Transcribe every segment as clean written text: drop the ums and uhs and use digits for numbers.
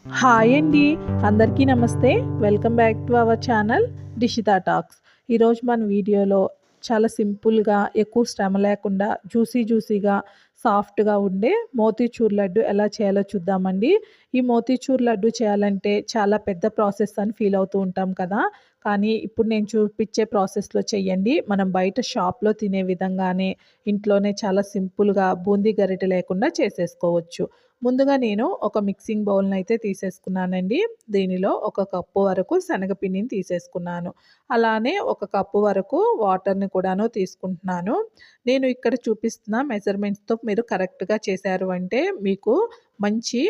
Hi అండి. అందరికీ నమస్తే. Welcome back to our channel Dishita talks. ఈరోజు మన వీడియోలో చాలా సింపుల్‌గా, ఎక్కువ శ్రమ లేకుండా, జ్యూసీగా, సాఫ్ట్‌గా ఉండే మోతీచూర్ లడ్డు ఎలా చేయాలో చూద్దామండి. ఈ మోతీచూర్ లడ్డు చేయాలంటే చాలా పెద్ద ప్రాసెస్ అని ఫీల్ అవుతూ ఉంటాం కదా! కానీ ఇప్పుడు నేను చూపించే ప్రాసెస్‌లో చేయండి. మనం బయట షాప్‌లో తినే విధంగానే ఇంట్లోనే చాలా సింపుల్‌గా బూందీ గరిటె లేకుండా చేసేసుకోవచ్చు. ముందుగా నేను ఒక మిక్సింగ్ బౌల్‌నైతే తీసేసుకున్నానండి. దీనిలో ఒక కప్పు వరకు శనగపిండిని తీసేసుకున్నాను. అలానే ఒక కప్పు వరకు వాటర్‌ని కూడాను తీసుకుంటున్నాను. నేను ఇక్కడ చూపిస్తున్న మెజర్‌మెంట్స్‌తో మీరు కరెక్ట్‌గా చేశారు అంటే మీకు మంచి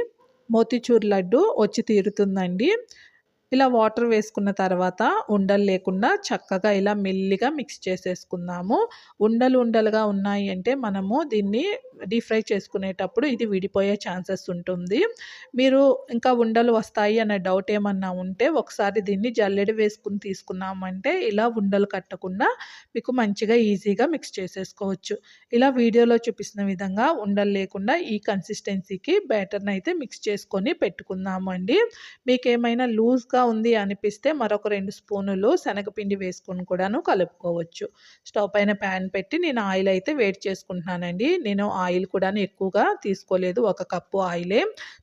మోతీచూర్ లడ్డు వచ్చి తీరుతుందండి. ఇలా వాటర్ వేసుకున్న తర్వాత ఉండలు లేకుండా చక్కగా ఇలా మెల్లిగా మిక్స్ చేసేసుకుందాము. ఉండలుగా ఉన్నాయి అంటే మనము దీన్ని డీప్ ఫ్రై చేసుకునేటప్పుడు ఇది విడిపోయే ఛాన్సెస్ ఉంటుంది. మీరు ఇంకా ఉండలు వస్తాయి అనే డౌట్ ఏమన్నా ఉంటే ఒకసారి దీన్ని జల్లెడ వేసుకొని తీసుకున్నామంటే ఇలా ఉండలు కట్టకుండా మీకు మంచిగా ఈజీగా మిక్స్ చేసేసుకోవచ్చు. ఇలా వీడియోలో చూపిస్తున్న విధంగా ఉండలు లేకుండా ఈ కన్సిస్టెన్సీకి బ్యాటర్‌నైతే మిక్స్ చేసుకొని పెట్టుకుందామండి. మీకేమైనా లూజ్‌గా ఉంది అనిపిస్తే మరొక 2 స్పూనులు శనగపిండి వేసుకొని కూడాను కలుపుకోవచ్చు. స్టవ్ పైన ప్యాన్ పెట్టి నేను ఆయిల్ అయితే వేడి చేసుకుంటున్నానండి. నేను ఆయిల్ కూడాను ఎక్కువగా తీసుకోలేదు. ఒక కప్పు ఆయిలే.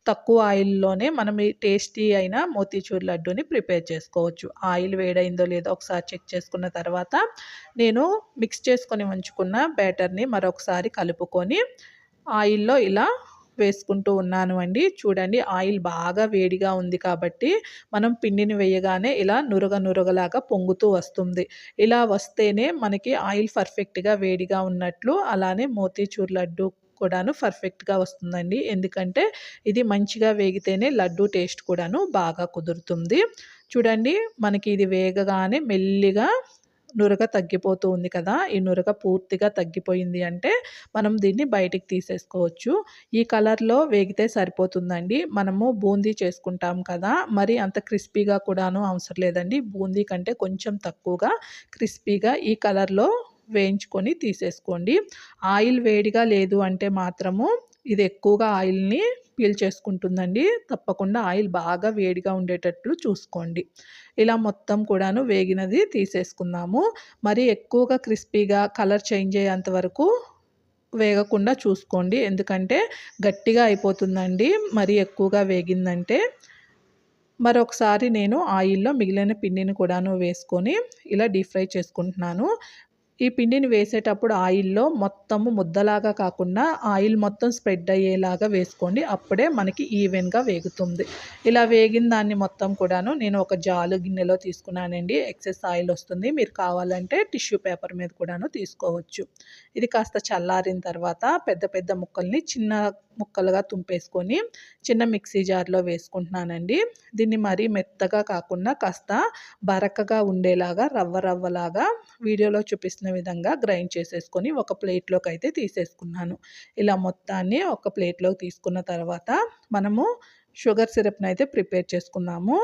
తక్కువ ఆయిల్‌లోనే మనం ఈ టేస్టీ అయిన మోతీచూర్ లడ్డూని ప్రిపేర్ చేసుకోవచ్చు. ఆయిల్ వేడైందో లేదో ఒకసారి చెక్ చేసుకున్న తర్వాత నేను మిక్స్ చేసుకొని ఉంచుకున్న బ్యాటర్‌ని మరొకసారి కలుపుకొని ఆయిల్‌లో ఇలా వేసుకుంటూ ఉన్నాను అండి. చూడండి ఆయిల్ బాగా వేడిగా ఉంది కాబట్టి మనం పిండిని వేయగానే ఇలా నురగలాగా పొంగుతూ వస్తుంది. ఇలా వస్తేనే మనకి ఆయిల్ పర్ఫెక్ట్‌గా వేడిగా ఉన్నట్లు. అలానే మోతీచూర్ లడ్డు కూడాను పర్ఫెక్ట్‌గా వస్తుందండి. ఎందుకంటే ఇది మంచిగా వేగితేనే లడ్డు టేస్ట్ కూడాను బాగా కుదురుతుంది. చూడండి మనకి ఇది వేగగానే మెల్లిగా నురగ తగ్గిపోతూ ఉంది కదా! ఈ నురగ పూర్తిగా తగ్గిపోయింది అంటే మనం దీన్ని బయటికి తీసేసుకోవచ్చు. ఈ కలర్‌లో వేగితే సరిపోతుందండి. మనము బూందీ చేసుకుంటాం కదా! మరి అంత క్రిస్పీగా కూడాను అవసరం లేదండి. బూందీ కంటే కొంచెం తక్కువగా క్రిస్పీగా ఈ కలర్‌లో వేయించుకొని తీసేసుకోండి. ఆయిల్ వేడిగా లేదు అంటే మాత్రము ఇది ఎక్కువగా ఆయిల్‌ని పీల్చేసుకుంటుందండి. తప్పకుండా ఆయిల్ బాగా వేడిగా ఉండేటట్లు చూసుకోండి. ఇలా మొత్తం కూడాను వేగినది తీసేసుకుందాము. మరి ఎక్కువగా క్రిస్పీగా కలర్ చేంజ్ అయ్యేంత వరకు వేగకుండా చూసుకోండి. ఎందుకంటే గట్టిగా అయిపోతుందండి మరి ఎక్కువగా వేగిందంటే. మరొకసారి నేను ఆయిల్‌లో మిగిలిన పిండిని కూడాను వేసుకొని ఇలా డీప్ ఫ్రై చేసుకుంటున్నాను. ఈ పిండిని వేసేటప్పుడు ఆయిల్‌లో మొత్తము ముద్దలాగా కాకుండా ఆయిల్ మొత్తం స్ప్రెడ్ అయ్యేలాగా వేసుకోండి. అప్పుడే మనకి ఈవెన్‌గా వేగుతుంది. ఇలా వేగిన దాన్ని మొత్తం కూడాను నేను ఒక జాలు గిన్నెలో తీసుకున్నానండి. ఎక్సెస్ ఆయిల్ వస్తుంది. మీరు కావాలంటే టిష్యూ పేపర్ మీద కూడాను తీసుకోవచ్చు. ఇది కాస్త చల్లారిన తర్వాత పెద్ద పెద్ద ముక్కల్ని చిన్న ముక్కలుగా తుంపేసుకొని చిన్న మిక్సీ జార్‌లో వేసుకుంటున్నానండి. దీన్ని మరీ మెత్తగా కాకుండా కాస్త బరకగా ఉండేలాగా రవ్వలాగా వీడియోలో చూపిస్తున్న విధంగా గ్రైండ్ చేసేసుకొని ఒక ప్లేట్‌లోకి అయితే తీసేసుకున్నాను. ఇలా మొత్తాన్ని ఒక ప్లేట్‌లోకి తీసుకున్న తర్వాత మనము షుగర్ సిరప్‌నైతే ప్రిపేర్ చేసుకుందాము.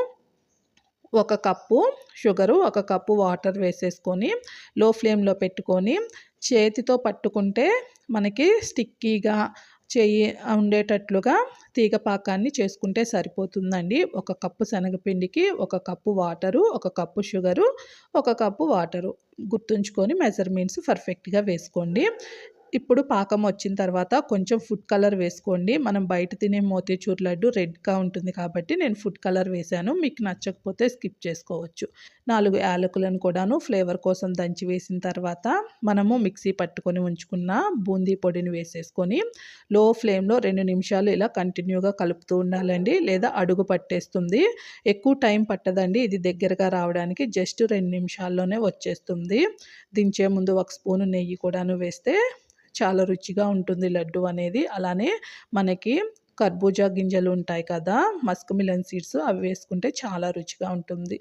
ఒక కప్పు షుగరు, ఒక కప్పు వాటర్ వేసేసుకొని లో ఫ్లేమ్‌లో పెట్టుకొని చేతితో పట్టుకుంటే మనకి స్టిక్కీగా చెయ్యి ఉండేటట్లుగా తీగ పాకాన్ని చేసుకుంటే సరిపోతుందండి. ఒక కప్పు శనగపిండికి ఒక కప్పు వాటరు, ఒక కప్పు షుగరు, ఒక కప్పు వాటరు. గుర్తుంచుకొని మెజర్‌మెంట్స్ పర్ఫెక్ట్‌గా వేసుకోండి. ఇప్పుడు పాకం వచ్చిన తర్వాత కొంచెం ఫుడ్ కలర్ వేసుకోండి. మనం బయట తినే మోతీచూర్ లడ్డు రెడ్‌గా ఉంటుంది కాబట్టి నేను ఫుడ్ కలర్ వేశాను. మీకు నచ్చకపోతే స్కిప్ చేసుకోవచ్చు. 4 యాలకులను కూడాను ఫ్లేవర్ కోసం దంచి వేసిన తర్వాత మనము మిక్సీ పట్టుకొని ఉంచుకున్న బూందీ పొడిని వేసేసుకొని లో ఫ్లేమ్‌లో 2 నిమిషాలు ఇలా కంటిన్యూగా కలుపుతూ ఉండాలండి. లేదా అడుగు పట్టేస్తుంది. ఎక్కువ టైం పట్టదండి ఇది దగ్గరగా రావడానికి. జస్ట్ 2 నిమిషాల్లోనే వచ్చేస్తుంది. దించే ముందు ఒక స్పూను నెయ్యి కూడాను వేస్తే చాలా రుచిగా ఉంటుంది లడ్డు అనేది. అలానే మనకి కర్బూజా గింజలు ఉంటాయి కదా! మస్క్ మిలన్ సీడ్స్ అవి వేసుకుంటే చాలా రుచిగా ఉంటుంది.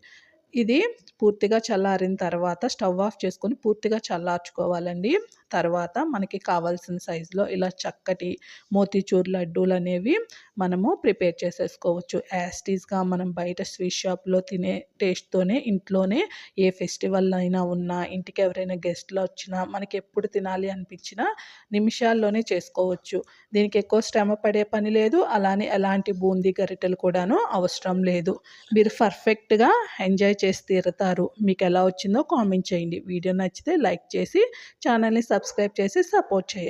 ఇది పూర్తిగా చల్లారిన తర్వాత స్టవ్ ఆఫ్ చేసుకొని పూర్తిగా చల్లార్చుకోవాలండి. తర్వాత మనకి కావాల్సిన సైజులో ఇలా చక్కటి మోతీచూర్ లడ్డూలనేవి మనము ప్రిపేర్ చేసేసుకోవచ్చు. యాజ్ ఇట్ ఈస్‌గా మనం బయట స్వీట్ షాప్‌లో తినే టేస్ట్‌తోనే ఇంట్లోనే ఏ ఫెస్టివల్ అయినా ఉన్నా, ఇంటికి ఎవరైనా గెస్ట్‌లొచ్చినా, మనకెప్పుడు తినాలి అనిపించినా నిమిషాల్లోనే చేసుకోవచ్చు. దీనికి ఎక్కువ శ్రమ పడే పని లేదు. అలానే ఎలాంటి బూందీ గరిటెలు కూడాను అవసరం లేదు. మీరు పర్ఫెక్ట్‌గా ఎంజాయ్ చేసి తీరుతారు. మీకెలా వచ్చిందో కామెంట్ చేయండి. వీడియో నచ్చితే లైక్ చేసి ఛానల్‌ని సబ్స్క్రైబ్ చేసి సపోర్ట్ చేయండి.